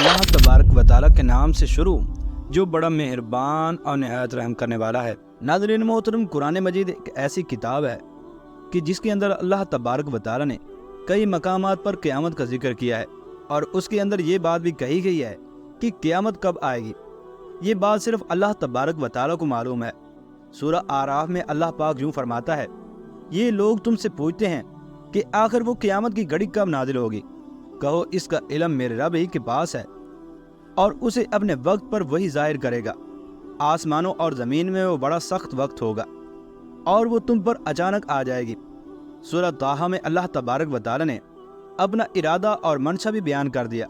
अल्लाह तबारक व तआला के नाम से शुरू जो बड़ा मेहरबान और निहायत रहम करने वाला है। नाज़रीन मोहतरम, कुरान मजीद एक ऐसी किताब है कि जिसके अंदर अल्लाह तबारक व तआला ने कई मकामात पर क़यामत का जिक्र किया है और उसके अंदर ये बात भी कही गई है कि क़यामत कब आएगी। ये बात सिर्फ अल्लाह तबारक व तआला को मालूम है। सूरह आराफ में अल्लाह पाक यूँ फरमाता है, ये लोग तुमसे पूछते हैं कि आखिर वो क़यामत की घड़ी कब नाजिल होगी। कहो, इसका इल्म मेरे रब ही के पास है और उसे अपने वक्त पर वही जाहिर करेगा। आसमानों और ज़मीन में वो बड़ा सख्त वक्त होगा और वो तुम पर अचानक आ जाएगी। सूरह ताहा में अल्लाह तबारक व तआला ने अपना इरादा और मंशा भी बयान कर दिया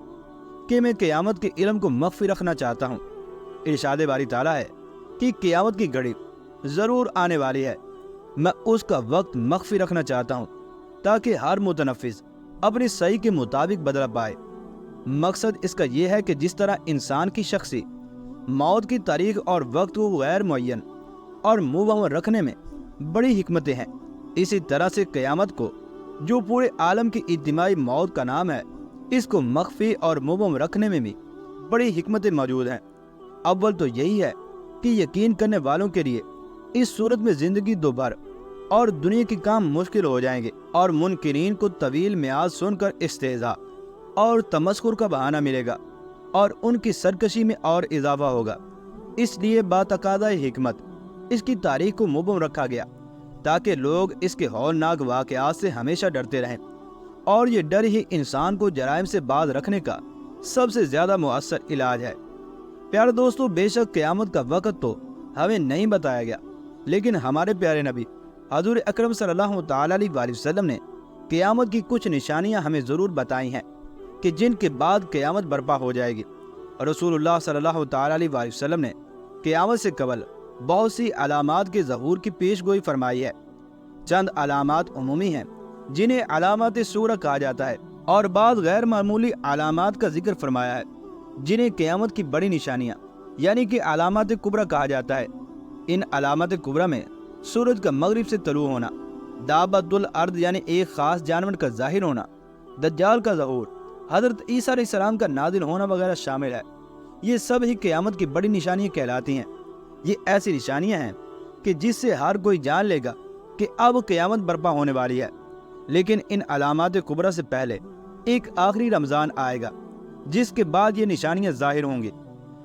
कि मैं क़यामत के इल्म को मख्फी रखना चाहता हूँ। इरशाद बारी ताला है कि क़यामत की घड़ी ज़रूर आने वाली है, मैं उसका वक्त मख्फी रखना चाहता हूँ ताकि हर मुतनफ़िस अपनी सही के मुताबिक बदला पाए। मकसद इसका यह है कि जिस तरह इंसान की शख्सी मौत की तारीख और वक्त को गैर मुअय्यन और मुबहम रखने में बड़ी हिकमतें हैं, इसी तरह से क़यामत को, जो पूरे आलम की इज्तिमाई मौत का नाम है, इसको मख्फी और मुबहम रखने में भी बड़ी हिकमतें मौजूद हैं। अव्वल तो यही है कि यकीन करने वालों के लिए इस सूरत में ज़िंदगी दोबार और दुनिया के काम मुश्किल हो जाएंगे और मुनकिरीन को तवील मियाद सुनकर इस्तेज़ा और तमस्कुर का बहाना मिलेगा और उनकी सरकशी में और इजाफा होगा। इसलिए बातकादा हिकमत इसकी तारीख को मुबहम रखा गया ताकि लोग इसके हौलनाक वाक़यात से हमेशा डरते रहें और ये डर ही इंसान को जराइम से बाज रखने का सबसे ज़्यादा मुअस्सर इलाज है। प्यारे दोस्तों, बेशक क़यामत का वक़्त तो हमें नहीं बताया गया, लेकिन हमारे प्यारे नबी हज़ूर अकरम सल्लल्लाहु तआला अलैहि वसल्लम ने क़यामत की कुछ निशानियां हमें ज़रूर बताई हैं कि जिनके बाद क़यामत बर्पा हो जाएगी। रसूलुल्लाह सल्लल्लाहु तआला अलैहि वसल्लम ने क़यामत से कबल बहुत सी अलामात के ज़हूर की पेशगोई फरमाई है। चंद अलामात उमूमी हैं जिन्हें अलामात सूरा कहा जाता है और बाद गैर मामूली अलामात का जिक्र फरमाया है जिन्हें क़यामत की बड़ी निशानियाँ यानी कि अलामात कुबरा कहा जाता है। इन अलामात कुबरा में सूरज का मगरिब से तलू होना, दाबतुल अर्द यानी एक ख़ास जानवर का ज़ाहिर होना, दज्जाल का ज़हूर, हज़रत ईसा अलैहिस्सलाम का नाज़िल होना वगैरह शामिल है। ये सब ही क़यामत की बड़ी निशानियाँ कहलाती हैं। ये ऐसी निशानियाँ हैं कि जिससे हर कोई जान लेगा कि अब क़यामत बर्पा होने वाली है। लेकिन इन अलामात कुबरा से पहले एक आखिरी रमज़ान आएगा जिसके बाद ये निशानियाँ ज़ाहिर होंगी।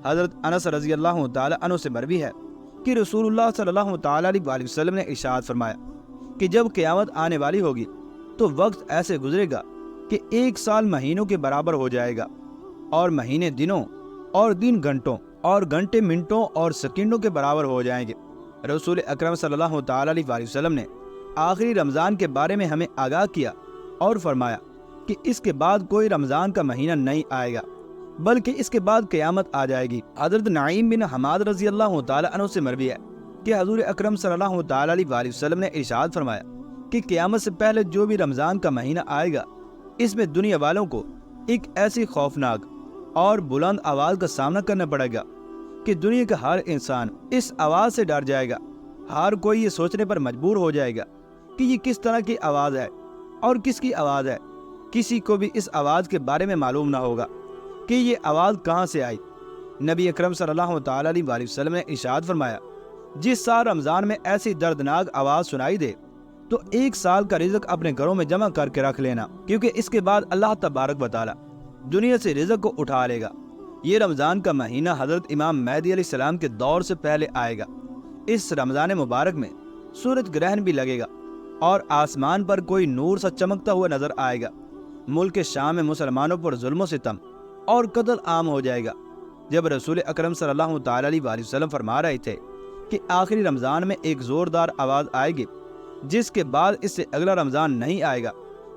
हज़रत अनस रज़ी अल्लाह तआला अन्हु से मरवी है कि रसूलुल्लाह सल्लल्लाहु तआला अलैहि वसल्लम ने इरशाद फरमाया कि जब क़यामत आने वाली होगी तो वक्त ऐसे गुजरेगा कि एक साल महीनों के बराबर हो जाएगा और महीने दिनों और दिन घंटों और घंटे मिनटों और सेकंडों के बराबर हो जाएंगे। रसूल अकरम सल्लल्लाहु तआला अलैहि वसल्लम ने आखिरी रमज़ान के बारे में हमें आगाह किया और फरमाया कि इसके बाद कोई रमज़ान का महीना नहीं आएगा बल्कि इसके बाद क़यामत आ जाएगी। हज़रत नईम बिन हमाद रज़ी अल्लाह तआला अन्हु से मरवी है कि हज़ूर अकरम सल्लल्लाहु तआला अलैहि वसल्लम ने इरशाद फरमाया कि क़यामत से पहले जो भी रमज़ान का महीना आएगा, इसमें दुनिया वालों को एक ऐसी खौफनाक और बुलंद आवाज़ का सामना करना पड़ेगा कि दुनिया का हर इंसान इस आवाज़ से डर जाएगा। हर कोई ये सोचने पर मजबूर हो जाएगा कि ये किस तरह की आवाज़ है और किसकी आवाज़ है। किसी को भी इस आवाज़ के बारे में मालूम ना होगा कि ये आवाज़ कहाँ से आई। नबी अकरम सल्लल्लाहु तआला अलैहि वसल्लम ने इरशाद फरमाया, जिस साल रमज़ान में ऐसी दर्दनाक आवाज़ सुनाई दे तो एक साल का रिज़्क अपने घरों में जमा करके रख लेना, क्योंकि इसके बाद अल्लाह तबारक व तआला दुनिया से रिज़्क को उठा लेगा। ये रमज़ान का महीना हज़रत इमाम महदी अलैहिस्सलाम के दौर से पहले आएगा। इस रमज़ान मुबारक में सूरज ग्रहण भी लगेगा और आसमान पर कोई नूर सा चमकता हुआ नजर आएगा। मुल्क शाम में मुसलमानों पर जुल्म सितम और कत्ल आम हो जाएगा। जब रसूल अकरम सल्लल्लाहु तआला अलैहि वसल्लम फरमा रहे थे कि आखिरी रमज़ान में एक ज़ोरदार आवाज़ आएगी जिसके बाद इससे अगला रमज़ान नहीं आएगा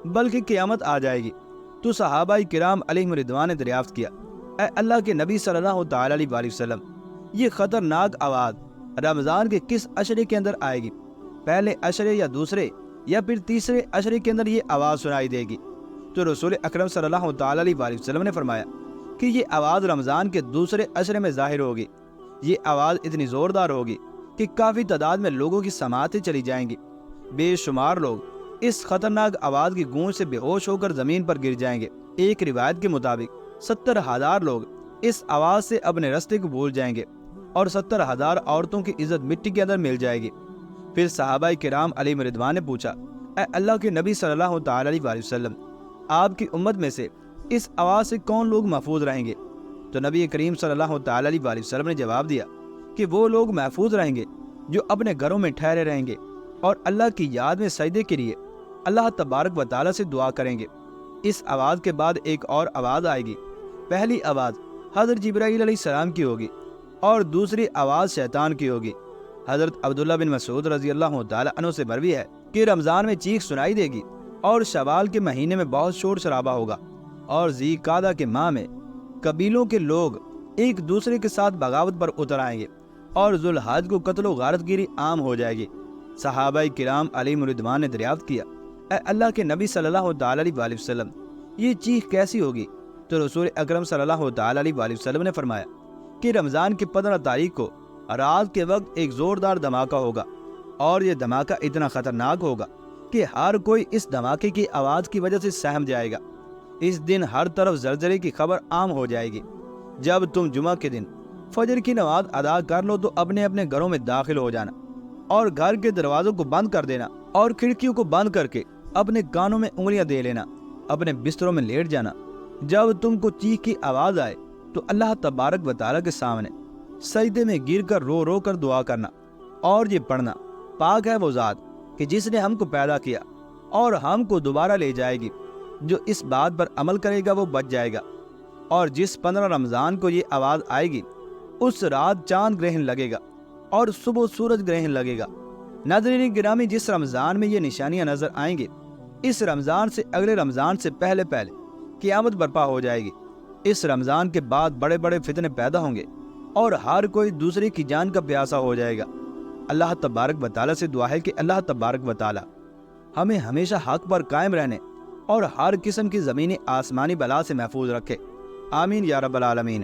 बल्कि क़यामत आ जाएगी, तो सहाबाए किराम अलैहिम रिदवान ने दरियाफ्त किया, ऐ अल्लाह के नबी सल्लल्लाहु तआला अलैहि वसल्लम, ये ख़तरनाक आवाज़ रमज़ान के किस अशरे के अंदर आएगी? पहले अशरे या दूसरे या फिर तीसरे अशरे के अंदर ये आवाज़ सुनाई देगी? तो रसूल अकरम सल्लल्लाहु तआला अलैहि वसल्लम ने फरमाया कि ये आवाज़ रमज़ान के दूसरे अशरे में ज़ाहिर होगी। ये आवाज़ इतनी ज़ोरदार होगी कि काफ़ी तादाद में लोगों की समातें चली जाएंगी। बेशुमार लोग इस खतरनाक आवाज़ की गूंज से बेहोश होकर ज़मीन पर गिर जाएंगे। एक रिवायत के मुताबिक 70,000 لوگ اس آواز سے اپنے راستے کو بھول جائیں گے اور 70,000 عورتوں کی عزت مٹی کے اندر مل جائے گی۔ پھر صحابہ کرام علیہم رضوان نے پوچھا، اے اللہ کے نبی صلی اللہ تعالی علیہ وآلہ وسلم، آپ کی امت میں سے اس آواز سے کون لوگ محفوظ رہیں گے؟ تو نبی کریم صلی اللہ تعالی علیہ وآلہ وسلم نے جواب دیا کہ وہ لوگ محفوظ رہیں گے جو اپنے گھروں میں ٹھہرے رہیں گے اور اللہ کی یاد میں سجدے کے لیے اللہ تبارک و تعالی سے دعا کریں گے۔ اس آواز کے بعد ایک اور آواز آئے گی۔ پہلی آواز حضرت جبرائیل علیہ السلام کی ہوگی اور دوسری آواز شیطان کی ہوگی۔ حضرت عبداللہ بن مسعود رضی اللہ تعالی عنہ سے مروی ہے کہ رمضان میں چیخ سنائی دے گی اور شوال کے مہینے میں بہت شور شرابہ ہوگا اور ذی قعدہ کے ماہ میں قبیلوں کے لوگ ایک دوسرے کے ساتھ بغاوت پر اتر آئیں گے اور ذوالحج کو قتل و غارت گیری عام ہو جائے گی۔ صحابہ کرام علیہم رضوان نے دریافت کیا، اے اللہ کے نبی صلی اللہ تعالی علیہ وآلہ وسلم، یہ چیخ کیسی ہوگی؟ تو رسول اکرم صلی اللہ تعالی علیہ وآلہ وسلم نے فرمایا کہ رمضان کی 15 تاریخ کو رات کے وقت ایک زوردار دھماکہ ہوگا اور یہ دھماکہ اتنا خطرناک ہوگا کہ ہر کوئی اس دھماکے کی آواز کی وجہ سے سہم جائے گا۔ اس دن ہر طرف زلزلے کی خبر عام ہو جائے گی۔ جب تم جمعہ کے دن فجر کی نماز ادا کر لو تو اپنے اپنے گھروں میں داخل ہو جانا اور گھر کے دروازوں کو بند کر دینا اور کھڑکیوں کو بند کر کے اپنے کانوں میں انگلیاں دے لینا، اپنے بستروں میں لیٹ جانا۔ جب تم کو چیخ کی آواز آئے تو اللہ تبارک و تعالیٰ کے سامنے سجدے میں گر کر رو رو کر دعا کرنا اور یہ پڑھنا، پاک ہے وہ ذات کہ جس نے ہم کو پیدا کیا اور ہم کو دوبارہ لے جائے گی۔ جو اس بات پر عمل کرے گا وہ بچ جائے گا۔ اور جس 15 رمضان کو یہ آواز آئے گی اس رات چاند گرہن لگے گا اور صبح سورج گرہن لگے گا۔ ناظرین گرامی، جس رمضان میں یہ نشانیاں نظر آئیں گی، اس رمضان سے اگلے رمضان سے پہلے پہلے قیامت برپا ہو جائے گی۔ اس رمضان کے بعد بڑے بڑے فتنے پیدا ہوں گے اور ہر کوئی دوسرے کی جان کا پیاسا ہو جائے گا۔ اللہ تبارک و تعالیٰ سے دعا ہے کہ اللہ تبارک و تعالیٰ ہمیں ہمیشہ حق پر قائم رہنے اور ہر قسم کی زمینی آسمانی بلا سے محفوظ رکھے۔ آمین یا رب العالمین۔